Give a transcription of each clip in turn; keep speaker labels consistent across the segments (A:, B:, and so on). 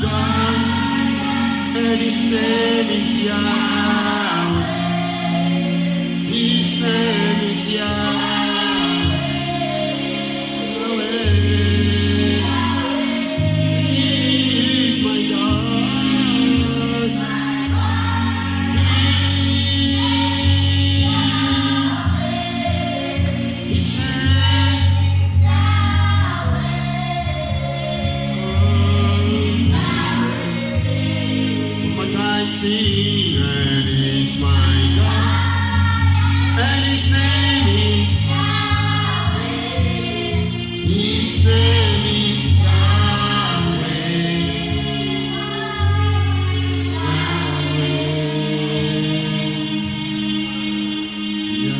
A: God, and His name is Yahweh. His name is Yahweh. He is my God. His name is Yahweh. One more time, sing, and He's my God. And His name is Yahweh. His name is Yahweh. Yahweh.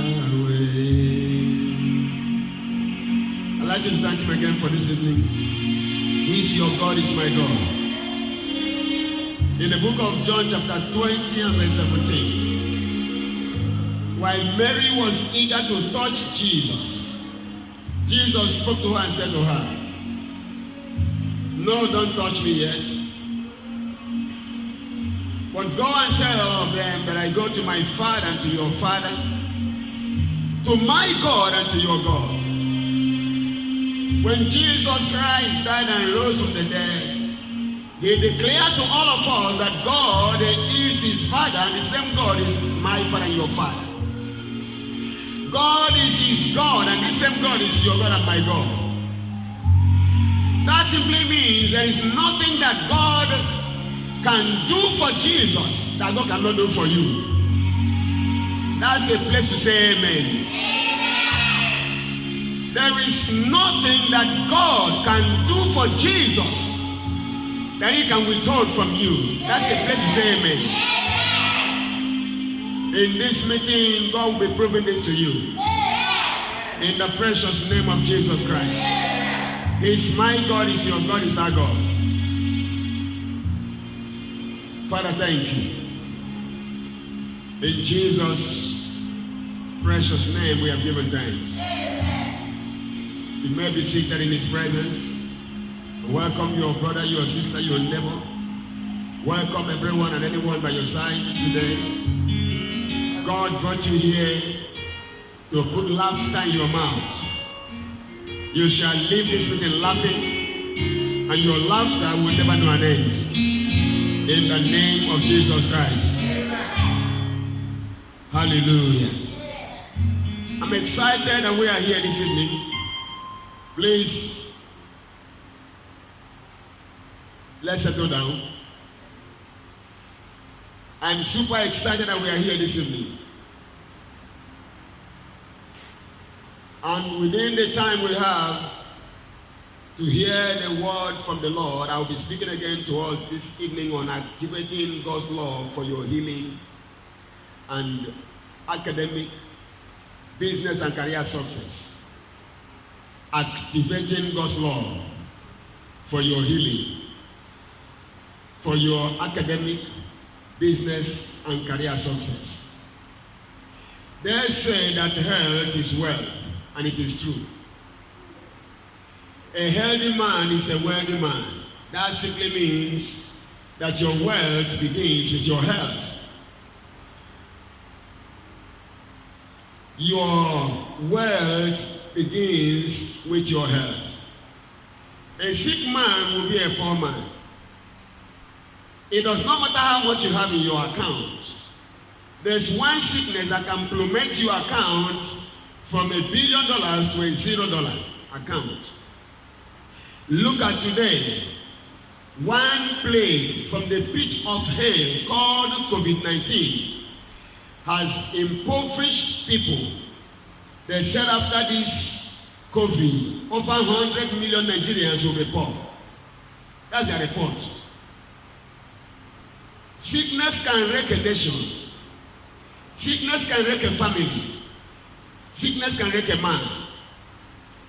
A: Yahweh. I'd like to thank Him again for this evening. He is your God, is my God. In the book of John chapter 20 and verse 17. While Mary was eager to touch Jesus, Jesus spoke to her and said to her, "No, don't touch me yet. But go and tell all of them that I go to my Father and to your Father, to my God and to your God." When Jesus Christ died and rose from the dead, He declared to all of us that God is His Father, and the same God is my Father and your Father. God is His God, and the same God is your God and my God. That simply means there is nothing that God can do for Jesus that God cannot do for you. That's a place to say amen. Amen. There is nothing that God can do for Jesus that He can withhold from you. That's a place to say amen. In this meeting, God will be proving this to you. In the precious name of Jesus Christ. He's my God, is your God, is our God. Father, thank you. In Jesus' precious name we have given thanks. You may be seated in His presence. Welcome your brother, your sister, your neighbor. Welcome everyone and anyone by your side today. God brought you here to put laughter in your mouth. You shall leave this meeting laughing, and your laughter will never know an end. In the name of Jesus Christ. Hallelujah. I'm excited that we are here this evening. Please, let's settle down. I'm super excited that we are here this evening. And within the time we have to hear the word from the Lord, I will be speaking again to us this evening on activating God's love for your healing and academic, business and career success. Activating God's love for your healing, for your academic, business and career success. They say that health is wealth, and it is true. A healthy man is a wealthy man. That simply means that your wealth begins with your health. Your wealth begins with your health. A sick man will be a poor man. It does not matter how much you have in your account. There's one sickness that can plummet your account from $1 billion to a $0 account. Look at today. One plague from the pit of hell called COVID-19 has impoverished people. They said after this COVID, over 100 million Nigerians will be poor. That's their report. Sickness can wreck a nation. Sickness can wreck a family. Sickness can wreck a man.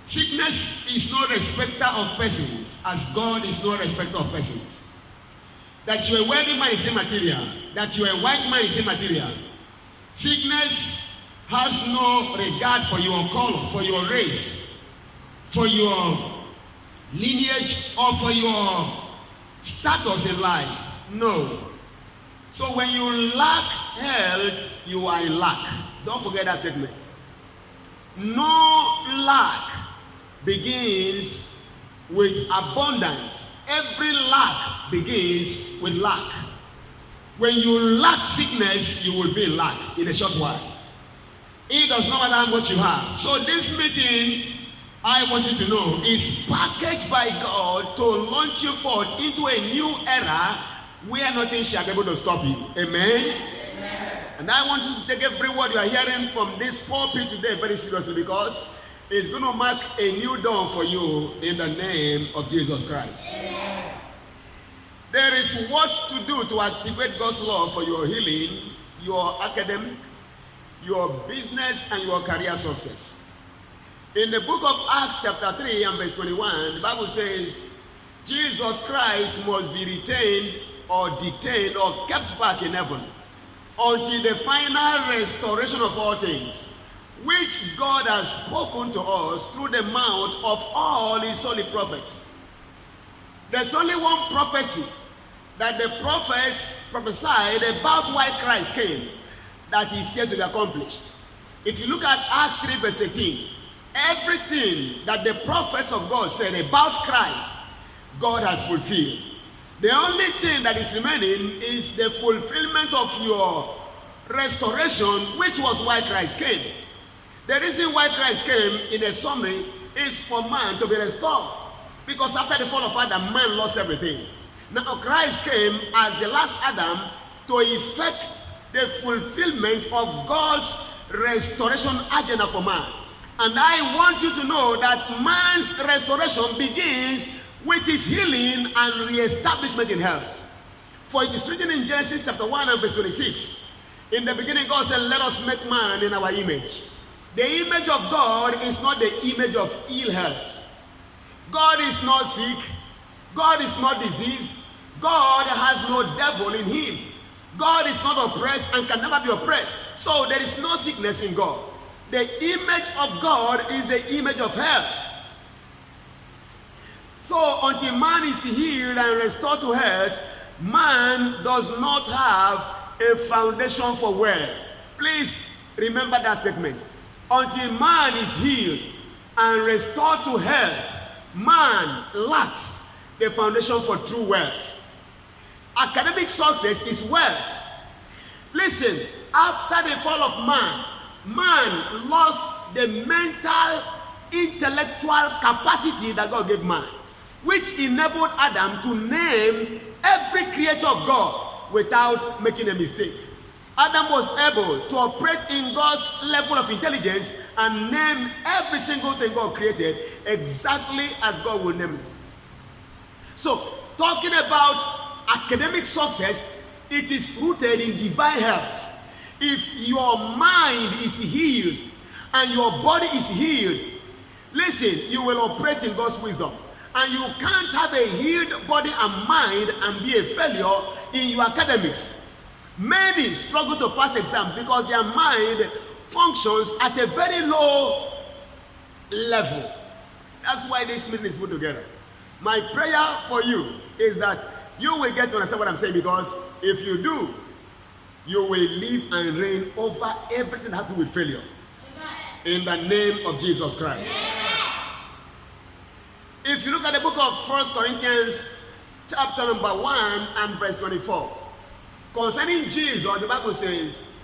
A: Sickness is no respecter of persons, as God is no respecter of persons. That you are a wealthy man is immaterial. That you are a white man is immaterial. Sickness has no regard for your color, for your race, for your lineage, or for your status in life. No. So when you lack health, you are in lack. Don't forget that statement. No lack begins with abundance. Every lack begins with lack. When you lack sickness, you will be in lack in a short while. It does not matter how much you have. So this meeting, I want you to know, is packaged by God to launch you forth into a new era where nothing shall be able to stop you. Amen? Amen. And I want you to take every word you are hearing from this pulpit today very seriously, because it's going to mark a new dawn for you in the name of Jesus Christ. Amen. There is what to do to activate God's love for your healing, your academic, your business, and your career success. In the book of Acts chapter 3 and verse 21, the Bible says, Jesus Christ must be retained or detained or kept back in heaven until the final restoration of all things, which God has spoken to us through the mouth of all his holy prophets. There's only one prophecy that the prophets prophesied about why Christ came that is yet to be accomplished. If you look at Acts 3 verse 18, everything that the prophets of God said about Christ, God has fulfilled. The only thing that is remaining is the fulfillment of your restoration, which was why Christ came. The reason why Christ came, in a summary, is for man to be restored. Because after the fall of Adam, man lost everything. Now Christ came as the last Adam to effect the fulfillment of God's restoration agenda for man. And I want you to know that man's restoration begins with his healing and re-establishment in health. For it is written in Genesis chapter 1 and verse 26, in the beginning God said, let us make man in our image. The image of God is not the image of ill health. God is not sick. God is not diseased. God has no devil in him. God is not oppressed and can never be oppressed. So there is no sickness in God. The image of God is the image of health. So until man is healed and restored to health, man does not have a foundation for wealth. Please remember that statement. Until man is healed and restored to health, man lacks the foundation for true wealth. Academic success is wealth. Listen, after the fall of man, man lost the mental, intellectual capacity that God gave man, which enabled Adam to name every creature of God without making a mistake. Adam was able to operate in God's level of intelligence and name every single thing God created exactly as God will name it. So, talking about academic success, it is rooted in divine health. If your mind is healed and your body is healed, listen, you will operate in God's wisdom. And you can't have a healed body and mind and be a failure in your academics. Many struggle to pass exams because their mind functions at a very low level. That's why this meeting is put together. My prayer for you is that you will get to understand what I'm saying, because if you do, you will live and reign over everything that has to do with failure. In the name of Jesus Christ. If you look at the book of 1 Corinthians chapter number 1 and verse 24, concerning Jesus, the Bible says,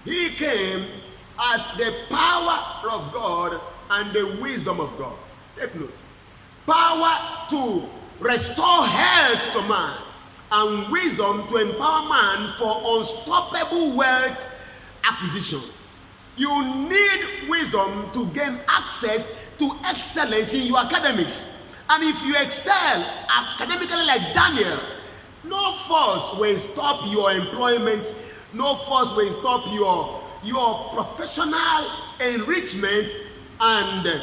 A: he came as the power of God and the wisdom of God. Take note. Power to restore health to man and wisdom to empower man for unstoppable wealth acquisition. You need wisdom to gain access to excellence in your academics. And if you excel academically like Daniel, no force will stop your employment. No force will stop your professional enrichment and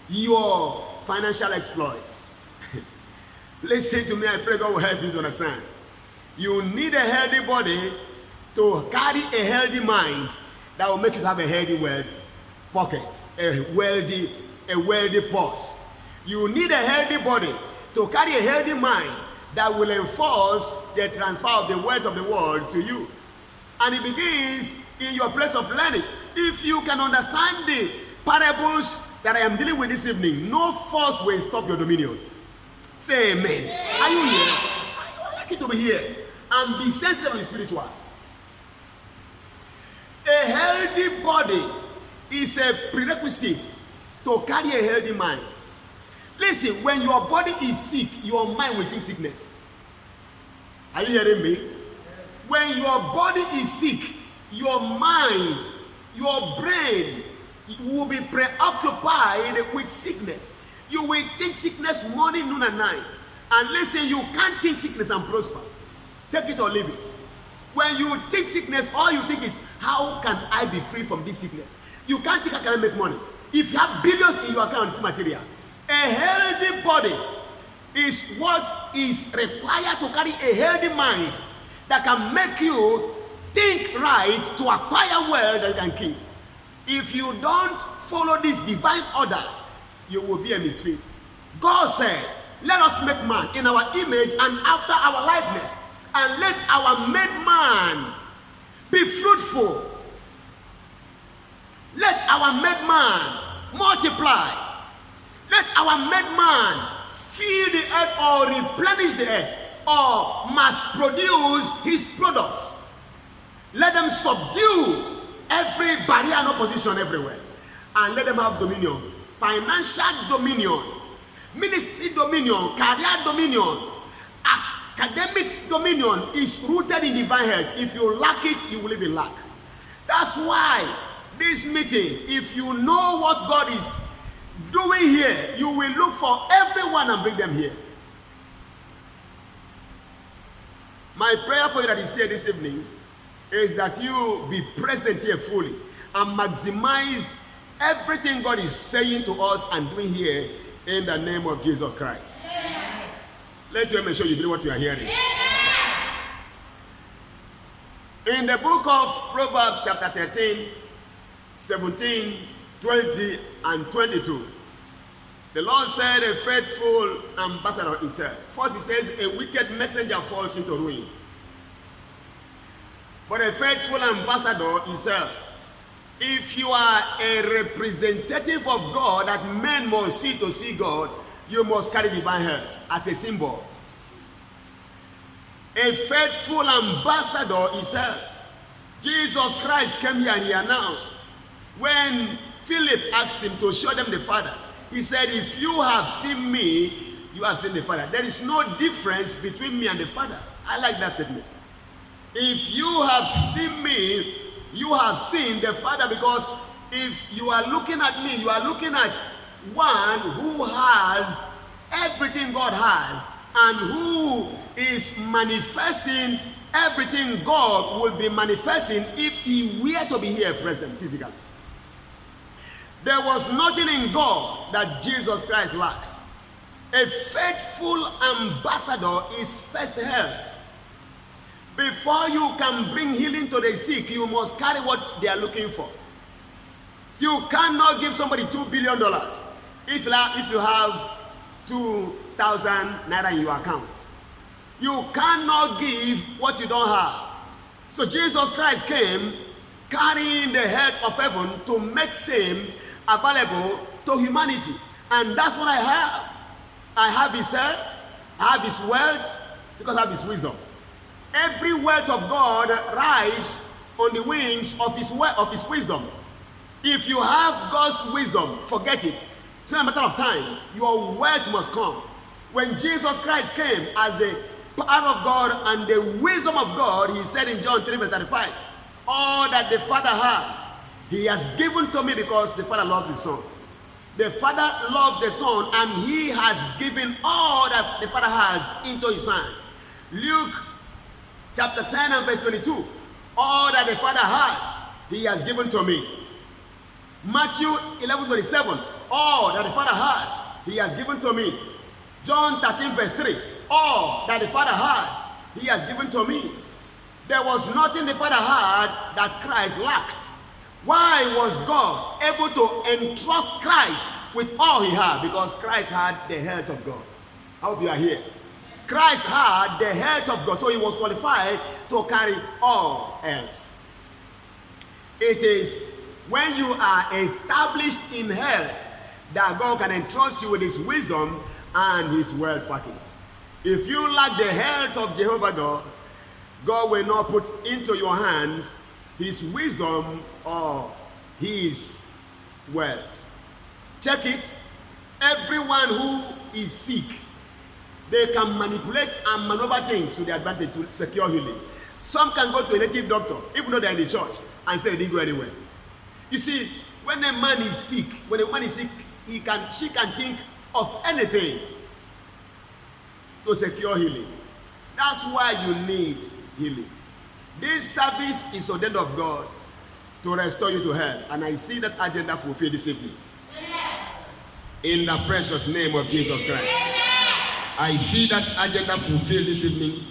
A: your financial exploits. Listen to me, I pray God will help you to understand. You need a healthy body to carry a healthy mind that will make you have a healthy wealth pocket, a wealthy purse. You need a healthy body to carry a healthy mind that will enforce the transfer of the words of the world to you. And it begins in your place of learning. If you can understand the parables that I am dealing with this evening, no force will stop your dominion. Say amen. Are you here? I would like you to be here and be sensitive and spiritual. A healthy body is a prerequisite to carry a healthy mind. Listen, when your body is sick, your mind will think sickness. Are you hearing me? When your body is sick, your mind, your brain will be preoccupied with sickness. You will think sickness morning, noon, and night. And listen, you can't think sickness and prosper. Take it or leave it. When you think sickness, all you think is, how can I be free from this sickness? You can't think, I can make money. If you have billions in your account, it's material. A healthy body is what is required to carry a healthy mind that can make you think right to acquire wealth that you can keep. If you don't follow this divine order, you will be a misfit. God said, let us make man in our image and after our likeness, and let our made man be fruitful. Let our made man multiply. Let our made man fill the earth or replenish the earth or mass produce his products. Let them subdue every barrier and opposition everywhere. And let them have dominion. Financial dominion, ministry dominion, career dominion, academic dominion is rooted in divine health. If you lack it, you will live in lack. That's why this meeting, if you know what God is doing here, you will look for everyone and bring them here. My prayer for you that is here this evening is that you be present here fully and maximize everything God is saying to us and doing here in the name of Jesus Christ. Yeah. Let me show you believe what you are hearing. Yeah. In the book of Proverbs chapter 13, 17, 20, and 22, the Lord said a faithful ambassador is said. First he says a wicked messenger falls into ruin. But a faithful ambassador is said. If you are a representative of God that men must see to see God, you must carry divine health as a symbol. A faithful ambassador is held. Jesus Christ came here and he announced, when Philip asked him to show them the Father, he said, if you have seen me, you have seen the Father. There is no difference between me and the Father. I like that statement. If you have seen me, you have seen the Father, because if you are looking at me, you are looking at one who has everything God has and who is manifesting everything God will be manifesting if he were to be here present physically. There was nothing in God that Jesus Christ lacked. A faithful ambassador is first health. Before you can bring healing to the sick, you must carry what they are looking for. You cannot give somebody $2 billion if you have 2,000 naira in your account. You cannot give what you don't have. So Jesus Christ came carrying the health of heaven to make same available to humanity. And that's what I have. I have his health, I have his wealth, because I have his wisdom. Every wealth of God rides on the wings of his wisdom. If you have God's wisdom, forget it. It's not a matter of time. Your wealth must come. When Jesus Christ came as the power of God and the wisdom of God, he said in John 3 verse 35, all that the Father has, he has given to me, because the Father loves the Son. The Father loves the Son, and he has given all that the Father has into his hands. Luke chapter 10 and verse 22, all that the Father has, he has given to me. Matthew 11:27, all that the Father has, he has given to me. John 13 verse 3, all that the Father has, he has given to me. There was nothing the Father had that Christ lacked. Why was God able to entrust Christ with all he had? Because Christ had the health of God. I hope you are here. Christ had the health of God, so he was qualified to carry all else. It is when you are established in health that God can entrust you with his wisdom and his wealth package. If you lack the health of Jehovah God, God will not put into your hands his wisdom or his wealth. Check it. Everyone who is sick, they can manipulate and maneuver things to their advantage to secure healing. Some can go to a native doctor, even though they're in the church, and say they didn't go anywhere. You see, when a man is sick, she can think of anything to secure healing. That's why you need healing. This service is ordained of God to restore you to health, and I see that agenda fulfilled this evening. In the precious name of Jesus Christ. I see that agenda fulfilled this evening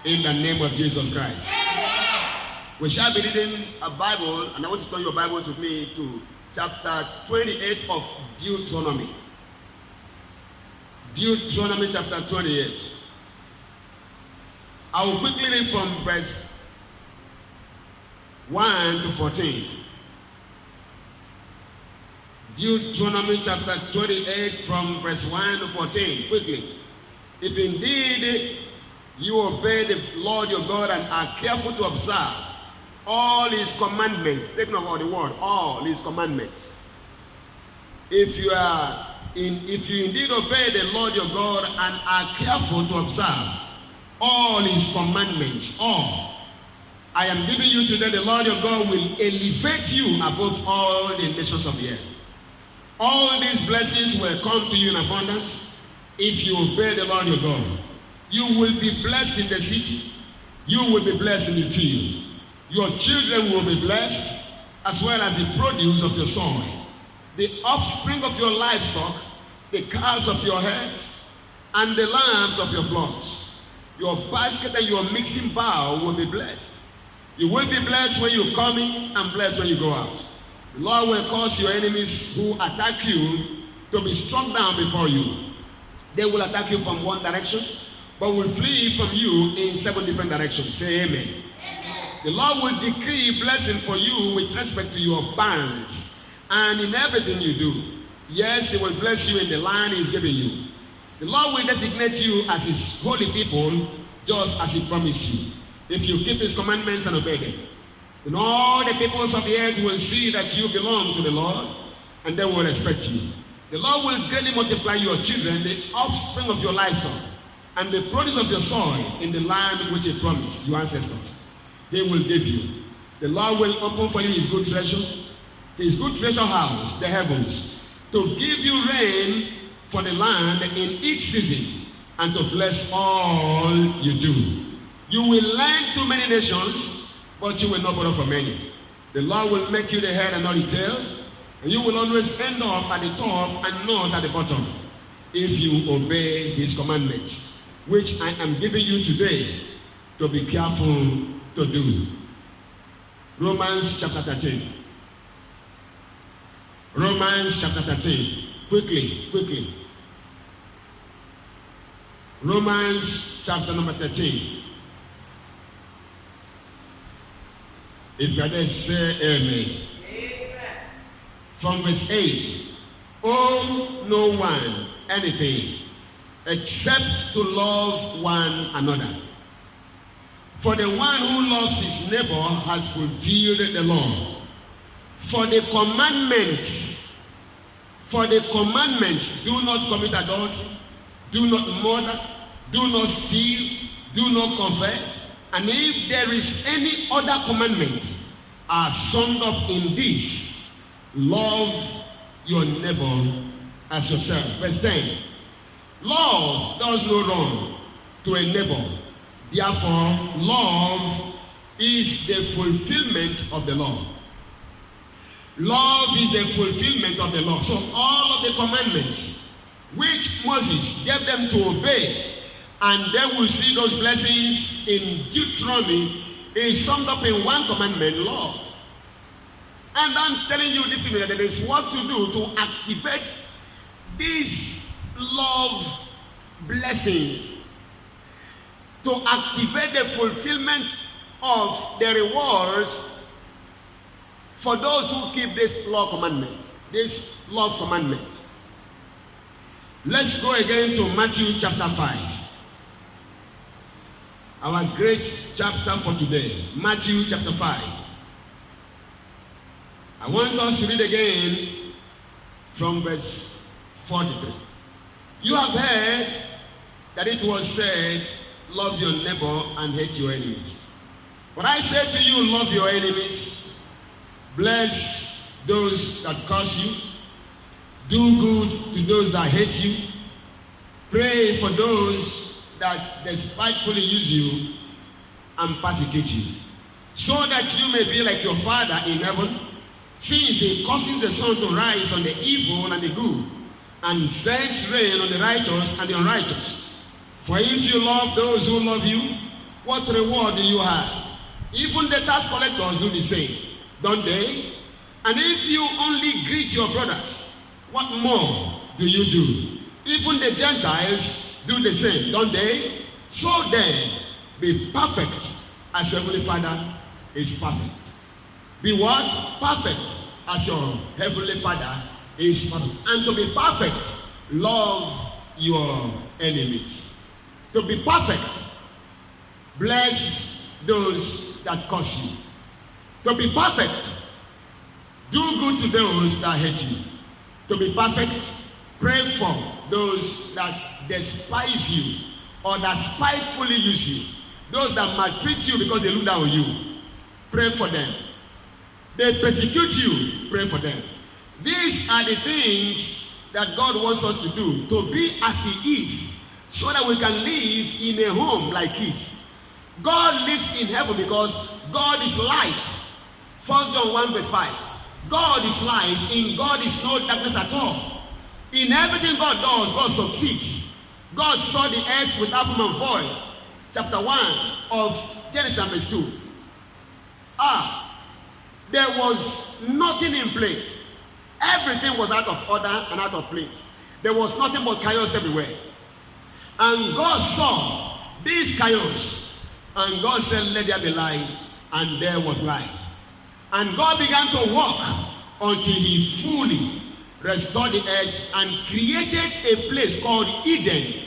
A: in the name of Jesus Christ. We shall be reading a Bible, and I want you to turn your Bibles with me to chapter 28 of Deuteronomy. Deuteronomy chapter 28. I will quickly read from verse 1 to 14. Deuteronomy chapter 28 from verse 1 to 14. Quickly. If indeed you obey the Lord your God and are careful to observe all his commandments, taking about the word, all his commandments. If you indeed obey the Lord your God and are careful to observe all his commandments, all I am giving you today, the Lord your God will elevate you above all the nations of the earth. All these blessings will come to you in abundance if you obey the Lord your God. You will be blessed in the city. You will be blessed in the field. Your children will be blessed, as well as the produce of your soil, the offspring of your livestock, the calves of your herds, and the lambs of your flocks. Your basket and your mixing bowl will be blessed. You will be blessed when you come in and blessed when you go out. The Lord will cause your enemies who attack you to be struck down before you. They will attack you from one direction, but will flee from you in 7 different directions. Say amen. Amen. The Lord will decree blessing for you with respect to your barns and in everything you do. Yes, he will bless you in the land he is giving you. The Lord will designate you as his holy people, just as he promised you, if you keep his commandments and obey them. Then all the peoples of the earth will see that you belong to the Lord, and they will respect you. The Lord will greatly multiply your children, the offspring of your livestock, and the produce of your soil in the land which he promised your ancestors. He will give you. The Lord will open for you his good treasure house, the heavens, to give you rain for the land in each season, and to bless all you do. You will lend to many nations, but you will not borrow from any. The Lord will make you the head and not the tail, and you will always end up at the top and not at the bottom, if you obey his commandments, which I am giving you today to be careful to do. Romans chapter 13. Romans chapter 13. Quickly. Romans chapter number 13. If you are there, say amen. From verse 8, owe no one anything except to love one another. For the one who loves his neighbor has fulfilled the law. For the commandments, do not commit adultery, do not murder, do not steal, do not covet, and if there is any other commandment, are summed up in this: love your neighbor as yourself. Verse 10. Love does no wrong to a neighbor. Therefore, love is the fulfillment of the law. Love is the fulfillment of the law. So all of the commandments which Moses gave them to obey, and they will see those blessings in Deuteronomy, is summed up in one commandment: love. And I'm telling you this evening that there is work to do to activate these love blessings to activate the fulfillment of the rewards for those who keep this law commandment, this love commandment. Let's go again to Matthew chapter 5. Our great chapter for today, Matthew chapter 5. I want us to read again from verse 43. You have heard that it was said, love your neighbor and hate your enemies. But I say to you, love your enemies, bless those that curse you, do good to those that hate you, pray for those that despitefully use you and persecute you, so that you may be like your Father in heaven, since he causes the sun to rise on the evil and the good, and sends rain on the righteous and the unrighteous. For if you love those who love you, what reward do you have? Even the tax collectors do the same, don't they? And if you only greet your brothers, what more do you do? Even the Gentiles do the same, don't they? So then, be perfect as your Heavenly Father is perfect. Be what? Perfect as your Heavenly Father is perfect. And to be perfect, love your enemies. To be perfect, bless those that curse you. To be perfect, do good to those that hate you. To be perfect, pray for those that despise you or that spitefully use you. Those that maltreat you because they look down on you. Pray for them. They persecute you. Pray for them. These are the things that God wants us to do. To be as he is, so that we can live in a home like his. God lives in heaven because God is light. 1 John 1 verse 5. God is light. In God is no darkness at all. In everything God does, God succeeds. God saw the earth without form and void. Chapter 1 of Genesis verse 2. There was nothing in place. Everything was out of order and out of place. There was nothing but chaos everywhere. And God saw this chaos. And God said, let there be light. And there was light. And God began to work until he fully restored the earth and created a place called Eden,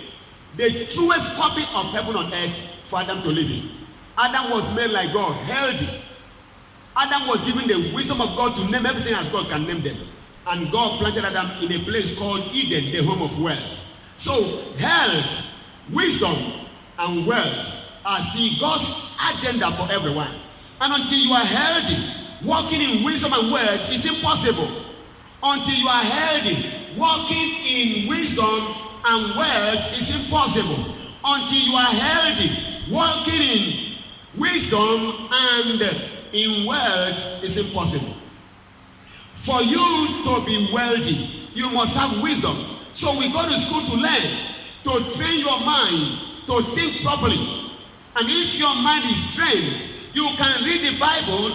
A: the truest copy of heaven on earth for Adam to live in. Adam was made like God, healthy. Adam was given the wisdom of God to name everything as God can name them. And God planted Adam in a place called Eden, the home of wealth. So health, wisdom, and wealth are still God's agenda for everyone. And until you are healthy, walking in wisdom and wealth is impossible. Until you are healthy, walking in wisdom and wealth is impossible. Until you are healthy, walking in wisdom and in wealth is impossible. For you to be wealthy, you must have wisdom. So we go to school to learn, to train your mind, to think properly. And if your mind is trained, you can read the Bible,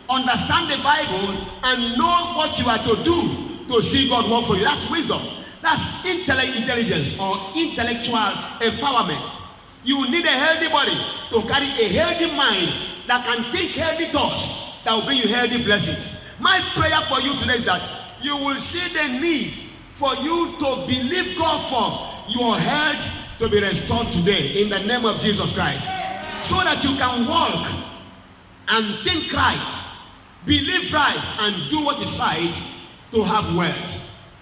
A: understand the Bible, and know what you are to do to see God work for you. That's wisdom. That's intelligence or intellectual empowerment. You need a healthy body to carry a healthy mind that can think healthy thoughts that will bring you healthy blessings. My prayer for you today is that you will see the need for you to believe God for your health to be restored today in the name of Jesus Christ. So that you can walk and think right, believe right, and do what is right to have wealth.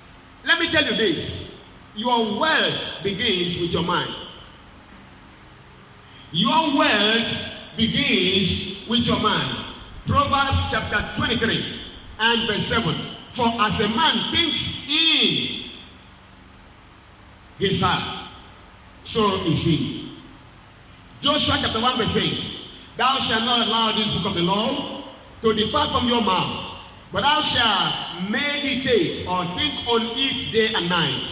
A: Let me tell you this. Your wealth begins with your mind. Your wealth begins with your mind. Proverbs chapter 23 and verse 7. For as a man thinks in his heart, so is he. Joshua chapter 1 verse 8. Thou shalt not allow this book of the law to depart from your mouth, but thou shalt meditate or think on it day and night.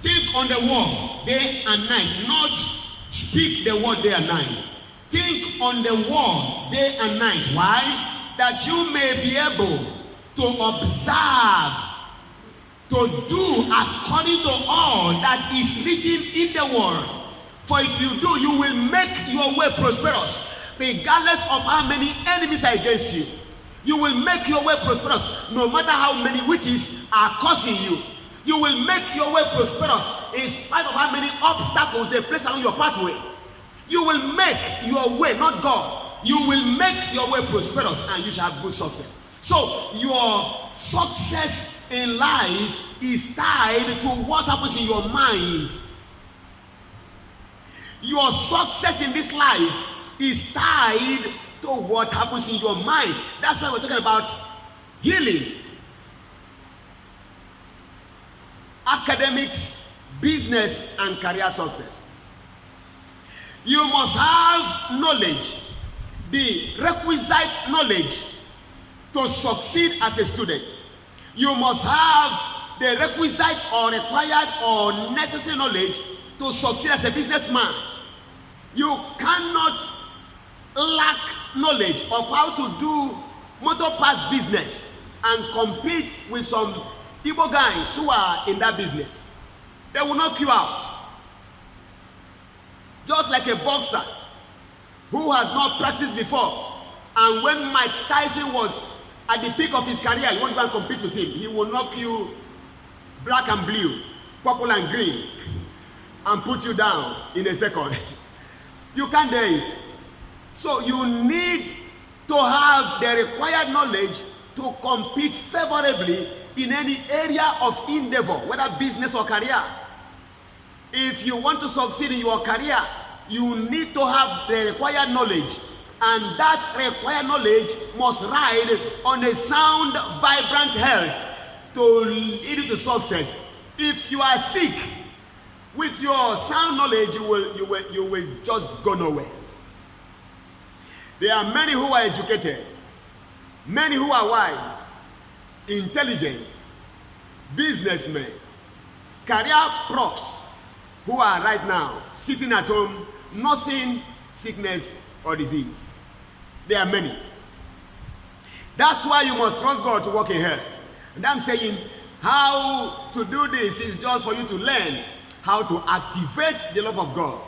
A: Think on the word day and night, not speak the word day and night. Think on the word day and night. Why? That you may be able to observe, to do according to all that is written in the word. For if you do, you will make your way prosperous, regardless of how many enemies are against you. You will make your way prosperous, no matter how many witches are causing you. You will make your way prosperous, in spite of how many obstacles they place along your pathway. You will make your way, not God. You will make your way prosperous, and you shall have good success. So your success in life is tied to what happens in your mind. Your success in this life is tied to what happens in your mind. That's why we're talking about healing, academics, business, and career success. You must have knowledge, the requisite knowledge to succeed as a student. You must have the requisite or required or necessary knowledge to succeed as a businessman. You cannot lack knowledge of how to do motor parts business and compete with some Igbo guys who are in that business. They will knock you out. Just like a boxer who has not practiced before, and when Mike Tyson was at the peak of his career, you won't go and compete with him. He will knock you black and blue, purple and green, and put you down in a second. You can't dare it. So you need to have the required knowledge to compete favorably in any area of endeavor, whether business or career. If you want to succeed in your career, you need to have the required knowledge, and that required knowledge must ride on a sound, vibrant health to lead you to success. If you are sick, with your sound knowledge, you will just go nowhere. There are many who are educated, many who are wise, intelligent, businessmen, career profs who are right now sitting at home nursing sickness or disease. There are many. That's why you must trust God to work in health. And I'm saying how to do this is just for you to learn how to activate the love of God.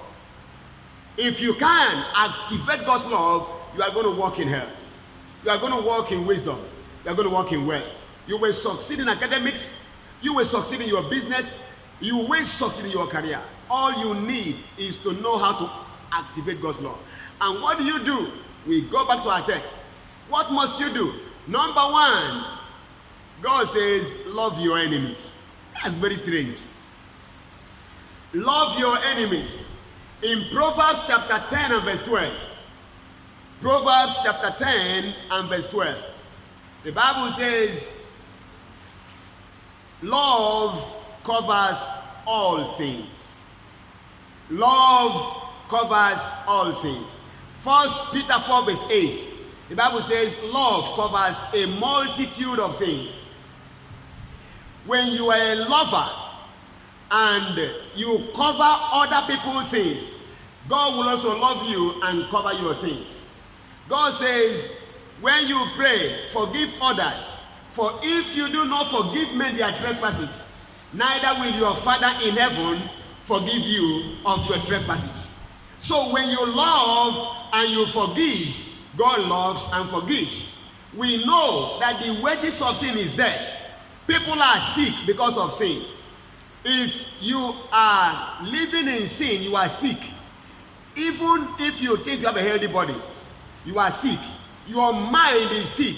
A: If you can activate God's love, you are going to walk in health. You are going to walk in wisdom. You are going to walk in wealth. You will succeed in academics. You will succeed in your business. You will succeed in your career. All you need is to know how to activate God's love. And what do? We go back to our text. What must you do? Number one, God says, love your enemies. That's very strange. Love your enemies. In Proverbs chapter 10 and verse 12. Proverbs chapter 10 and verse 12. The Bible says, love covers all sins. Love covers all sins. 1 Peter 4 verse 8. The Bible says, love covers a multitude of sins. When you are a lover and you cover other people's sins, God will also love you and cover your sins. God says, when you pray, forgive others, for if you do not forgive men their trespasses, neither will your Father in heaven forgive you of your trespasses. So when you love and you forgive, God loves and forgives. We know that the wages of sin is death. People are sick because of sin. If you are living in sin, you are sick. Even if you think you have a healthy body, you are sick. Your mind is sick.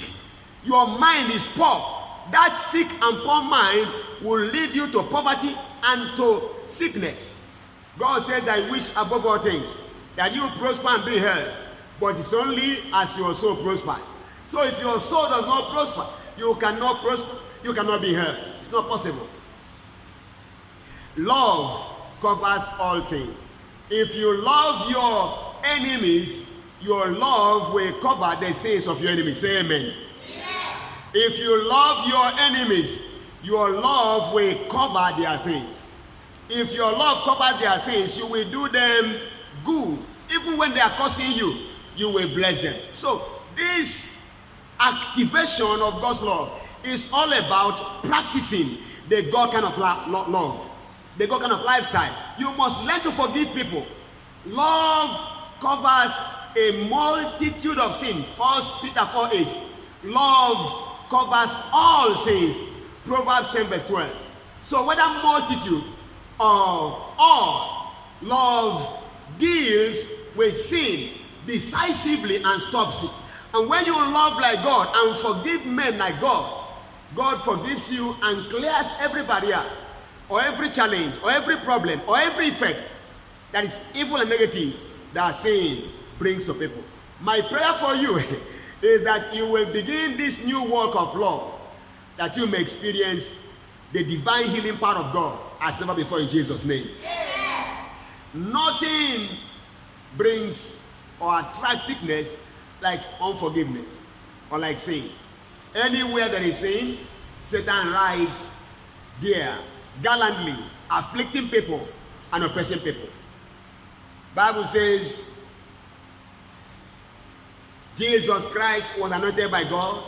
A: Your mind is poor. That sick and poor mind will lead you to poverty and to sickness. God says, I wish above all things that you prosper and be health, but it's only as your soul prospers. So if your soul does not prosper, you cannot prosper, you cannot be health. It's not possible. Love covers all sins. If you love your enemies, your love will cover the sins of your enemies. Say amen. Yeah. If you love your enemies, your love will cover their sins. If your love covers their sins, you will do them good. Even when they are cursing you, you will bless them. So this activation of God's love is all about practicing the God kind of love, the God kind of lifestyle. You must learn to forgive people. Love covers a multitude of sins. 1 Peter 4:8. Love covers all sins. Proverbs 10 verse 12. So whether multitude or all, love deals with sin decisively and stops it. And when you love like God and forgive men like God, God forgives you and clears every barrier or every challenge or every problem or every effect that is evil and negative that sin brings to people. My prayer for you is that you will begin this new work of love, that you may experience the divine healing power of God as never before in Jesus' name. Yeah. Nothing brings or attracts sickness like unforgiveness or like sin. Anywhere there is sin, Satan rides there gallantly, afflicting people and oppressing people. Bible says Jesus Christ was anointed by God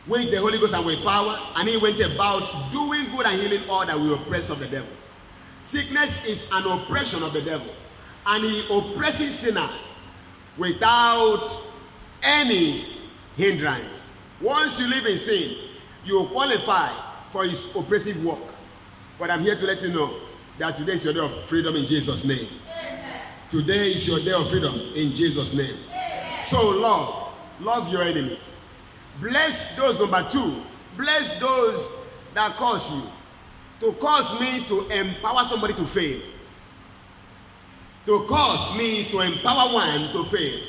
A: with the Holy Ghost and with power, and he went about doing good and healing all that were oppressed of the devil. Sickness is an oppression of the devil, and he oppresses sinners without any hindrance. Once you live in sin, you qualify for his oppressive work. But I'm here to let you know that today is your day of freedom in Jesus' name. Amen. Today is your day of freedom in Jesus' name. Amen. So love your enemies. Bless those, number 2, bless those that curse you. To curse means to empower somebody to fail. To curse means to empower one to fail.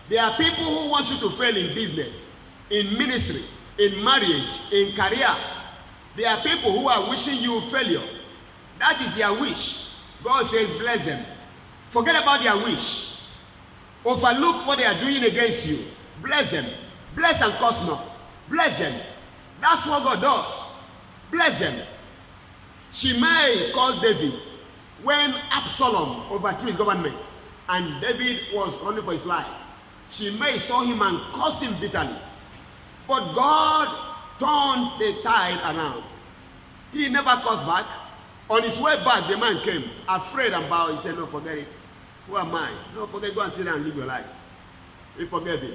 A: There are people who want you to fail in business, in ministry, in marriage, in career. There are people who are wishing you failure. That is their wish. God says bless them. Forget about their wish. Overlook what they are doing against you. Bless them. Bless and curse not. Bless them. That's what God does. Bless them. Shimei caused David when Absalom overthrew his government and David was running for his life. Shimei saw him and cursed him bitterly. But God turned the tide around. He never cursed back. On his way back, the man came, afraid and bowed. He said, no, forget it. Who am I? No, forget, go and sit down and live your life. He forgave him.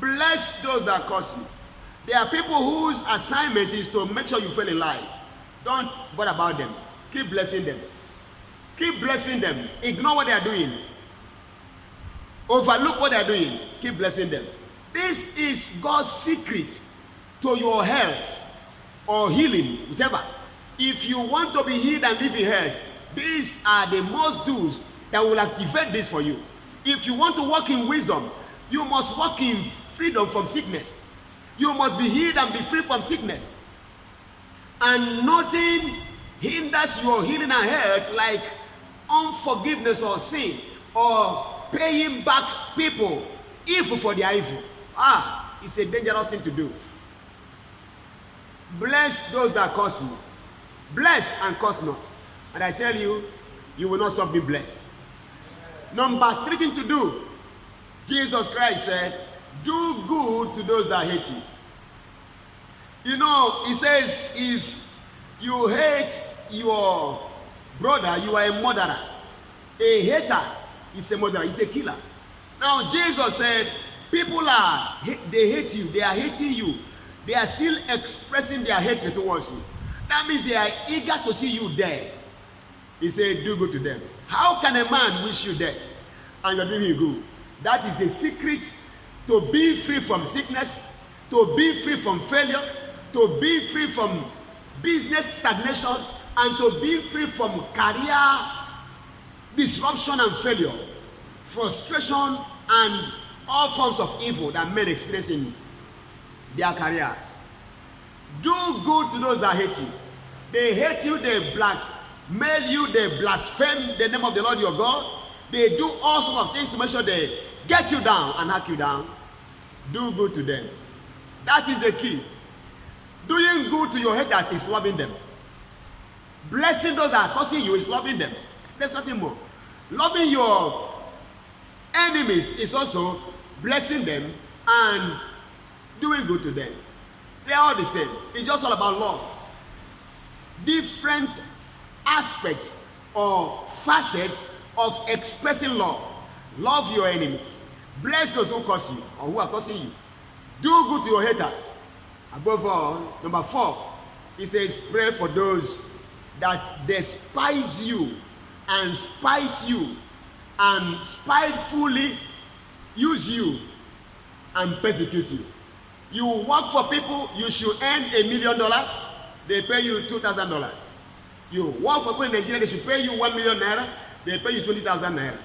A: Bless those that curse you. There are people whose assignment is to make sure you fail in life. Don't bother about them. Keep blessing them. Keep blessing them. Ignore what they are doing. Overlook what they are doing. Keep blessing them. This is God's secret to your health or healing, whichever. If you want to be healed and live in health, these are the most do's that will activate this for you. If you want to walk in wisdom, you must walk in freedom from sickness. You must be healed and be free from sickness. And nothing hinders your healing and health like unforgiveness or sin or paying back people evil for their evil. It's a dangerous thing to do. Bless those that curse you. Bless and curse not. And I tell you, you will not stop being blessed. Number 3 thing to do, Jesus Christ said, do good to those that hate you. You know, he says, if you hate your brother, you are a murderer. A hater is a murderer, he's a killer. Now, Jesus said, people they hate you, they are hating you. They are still expressing their hatred towards you. That means they are eager to see you dead. He said, do good to them. How can a man wish you death and you're doing good? That is the secret to be free from sickness, to be free from failure, to be free from business stagnation, and to be free from career disruption and failure, frustration, and all forms of evil that men experience in their careers. Do good to those that hate you. They hate you, they blackmail you, they blaspheme the name of the Lord your God. They do all sorts of things to make sure they get you down and hack you down. Do good to them. That is the key. Doing good to your haters is loving them. Blessing those that are cursing you is loving them. There's nothing more. Loving your enemies is also blessing them and doing good to them. They are all the same. It's just all about love. Different aspects or facets of expressing love. Love your enemies. Bless those who curse you or who are cursing you. Do good to your haters. Above all, number 4, he says, pray for those that despise you and spite you and spitefully use you and persecute you. You work for people, you should earn $1 million, they pay you $2,000. You work for people in Nigeria, they should pay you 1 million naira, they pay you 20,000 naira.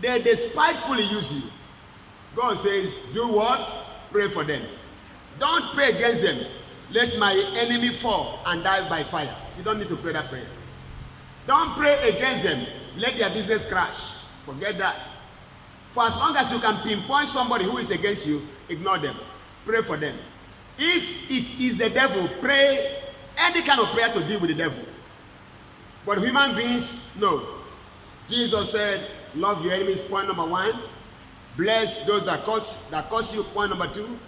A: They despitefully use you. God says, do what? Pray for them. Don't pray against them. Let my enemy fall and die by fire. You don't need to pray that prayer. Don't pray against them. Let their business crash. Forget that. For as long as you can pinpoint somebody who is against you, ignore them. Pray for them. If it is the devil, pray any kind of prayer to deal with the devil. But human beings, no. Jesus said, love your enemies, point number 1. Bless those that curse you, point number 2.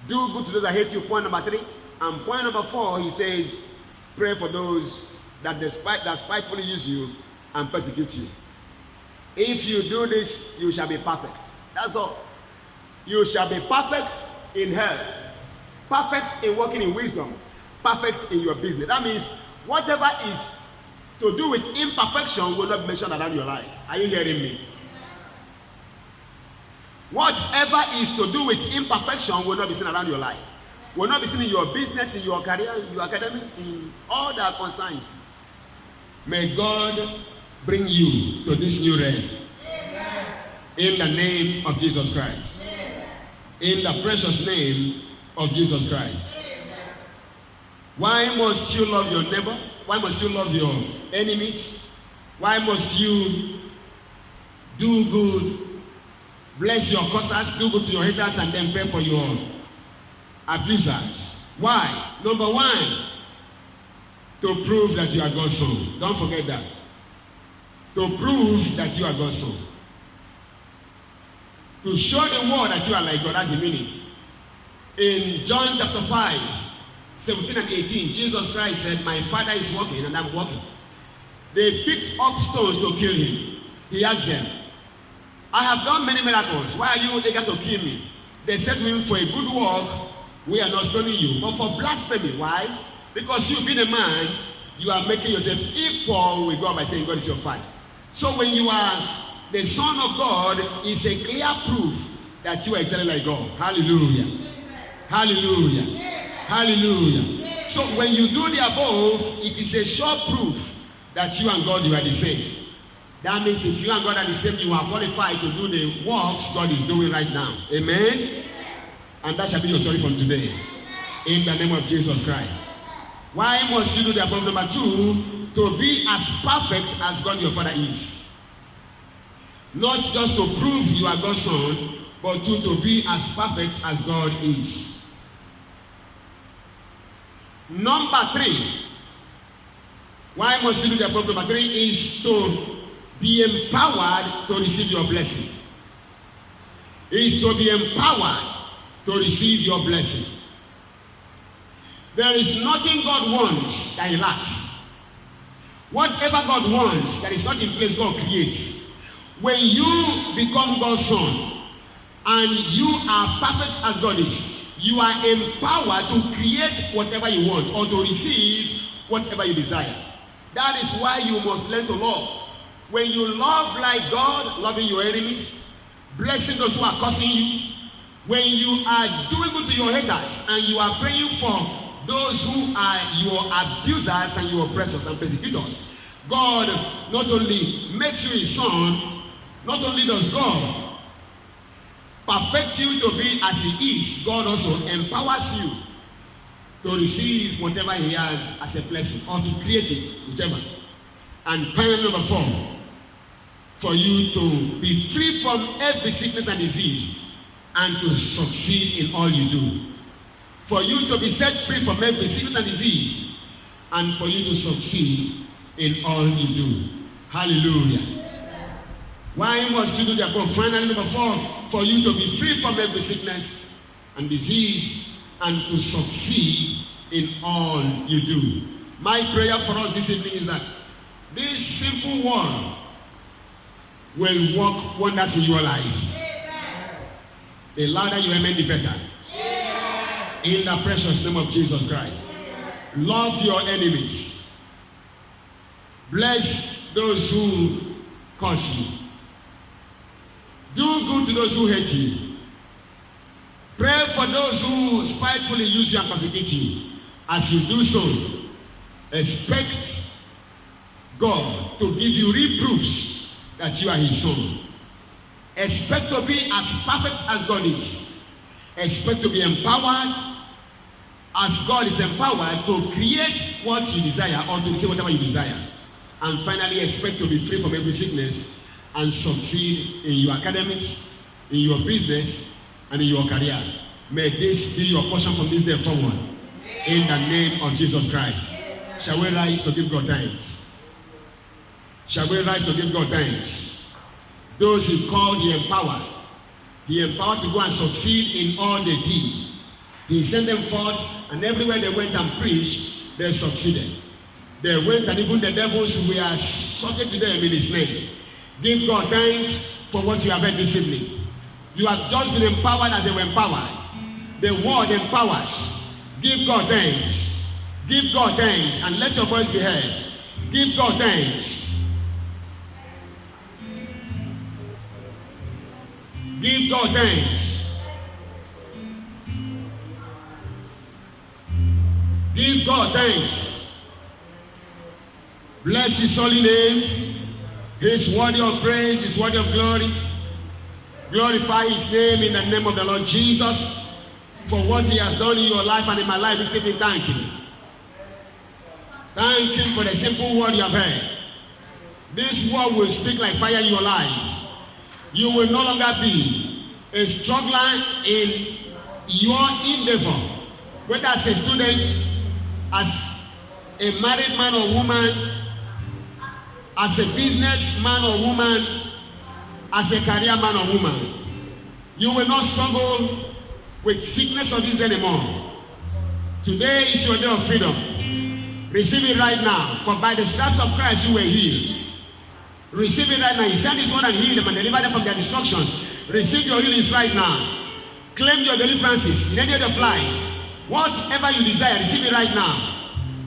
A: Do good to those that hate you, point number 3. And point number 4, he says, pray for those that spitefully use you and persecute you. If you do this, you shall be perfect. That's all. You shall be perfect in health, perfect in working in wisdom, perfect in your business. That means whatever is to do with imperfection will not be mentioned around your life. Are you hearing me? Whatever is to do with imperfection will not be seen around your life. Will not be seen in your business, in your career, in your academics, in all that concerns. May God bring you to this new realm. In the name of Jesus Christ. In the precious name of Jesus Christ. Why must you love your neighbor? Why must you love your enemies? Why must you do good, bless your customers, do good to your haters, and then pray for your abusers? Why? Number 1, to prove that you are God's son. Don't forget that. To prove that you are God's son. To show the world that you are like God. That's the meaning. In John chapter 5, 17 and 18, Jesus Christ said, my Father is working and I'm working. They picked up stones to kill him. He asked them, I have done many miracles. Why are you eager to kill me? They said to him, for a good work, we are not stoning you. But for blasphemy, why? Because you being a man, you are making yourself equal with God by saying God is your Father. So when you are the Son of God, is a clear proof that you are exactly like God. Hallelujah. Hallelujah. Hallelujah. So when you do the above, it is a sure proof that you and God, you are the same. That means if you and God are the same, you are qualified to do the works God is doing right now. Amen? And that shall be your story from today. In the name of Jesus Christ. Why must you do the above? Number 2, to be as perfect as God your Father is. Not just to prove you are God's son, but to be as perfect as God is. Number 3, why must you do the above? Number 3 is to be empowered to receive your blessing. Is to be empowered to receive your blessing. There is nothing God wants that he lacks. Whatever God wants that is not in place, God creates. When you become God's son and you are perfect as God is, you are empowered to create whatever you want or to receive whatever you desire. That is why you must learn to love. When you love like God, loving your enemies, blessing those who are cursing you, when you are doing good to your haters and you are praying for those who are your abusers and your oppressors and persecutors, God not only makes you his son, not only does God perfect you to be as he is, God also empowers you to receive whatever he has as a blessing or to create it, whichever. And finally, number 4, for you to be free from every sickness and disease and to succeed in all you do. For you to be set free from every sickness and disease and for you to succeed in all you do. Hallelujah. Why must you do the above? Finally, number 4, for you to be free from every sickness and disease and to succeed in all you do. My prayer for us this evening is that this simple word will work wonders in your life. The louder you amen, the better. In the precious name of Jesus Christ. Love your enemies. Bless those who curse you. Do good to those who hate you. Pray for those who spitefully use you and persecute you. As you do so, expect God to give you reproofs that you are his son. Expect to be as perfect as God is. Expect to be empowered as God is empowered to create what you desire or to say whatever you desire. And finally, expect to be free from every sickness and succeed in your academics, in your business, and in your career. May this be your portion from this day forward. In the name of Jesus Christ. Shall we rise to give God thanks? Shall we rise to give God thanks? Those he called, he empowered. He empowered to go and succeed in all they did. He sent them forth, and everywhere they went and preached, they succeeded. They went, and even the devils were subject to them in his name. Give God thanks for what you have heard this evening. You have just been empowered as they were empowered. The word empowers. Give God thanks. Give God thanks, and let your voice be heard. Give God thanks. Give God thanks. Give God thanks. Bless his holy name. He is worthy of praise, he is worthy of glory. Glorify his name in the name of the Lord Jesus for what he has done in your life and in my life this evening. Thank him. Thank him for the simple word you have heard. This word will speak like fire in your life. You will no longer be a struggler in your endeavor, whether as a student, as a married man or woman, as a businessman or woman, as a career man or woman. You will not struggle with sickness or disease anymore. Today is your day of freedom. Receive it right now, for by the stripes of Christ you were healed. Receive it right now. He sent his word and healed them and delivered them from their destructions. Receive your healings right now. Claim your deliverances in any area of life. Whatever you desire, receive it right now.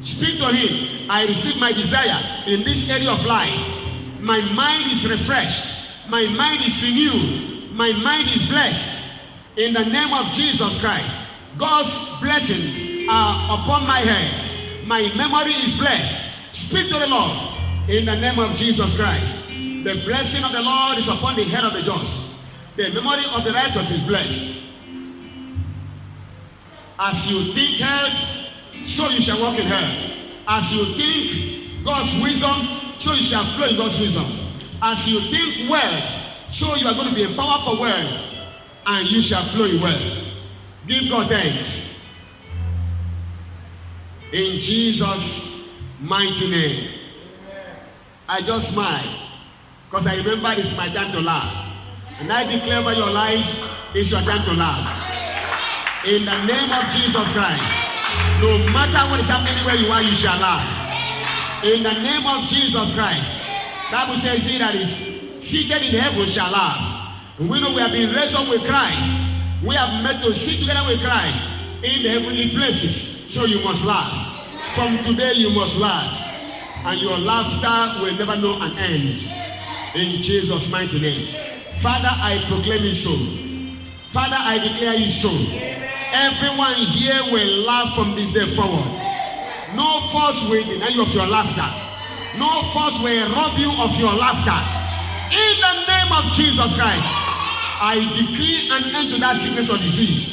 A: Speak to him. I receive my desire in this area of life. My mind is refreshed. My mind is renewed. My mind is blessed. In the name of Jesus Christ. God's blessings are upon my head. My memory is blessed. Speak to the Lord. In the name of Jesus Christ. The blessing of the Lord is upon the head of the just. The memory of the righteous is blessed. As you think health, so you shall walk in health. As you think God's wisdom, so you shall flow in God's wisdom. As you think wealth, so you are going to be empowered for wealth, and you shall flow in wealth. Give God thanks. In Jesus' mighty name. I just smile because I remember it's my time to laugh. And I declare over your lives, it's your time to laugh. In the name of Jesus Christ, no matter what is happening where you are, you shall laugh. In the name of Jesus Christ, the Bible says, he that is seated in heaven shall laugh. And we know we have been raised up with Christ. We have met to sit together with Christ in the heavenly places. So you must laugh. From today you must laugh. And your laughter will never know an end. In Jesus' mighty name. Father, I proclaim it so. Father, I declare it so. Everyone here will laugh from this day forward. No force will deny you of your laughter. No force will rob you of your laughter. In the name of Jesus Christ, I decree an end to that sickness or disease.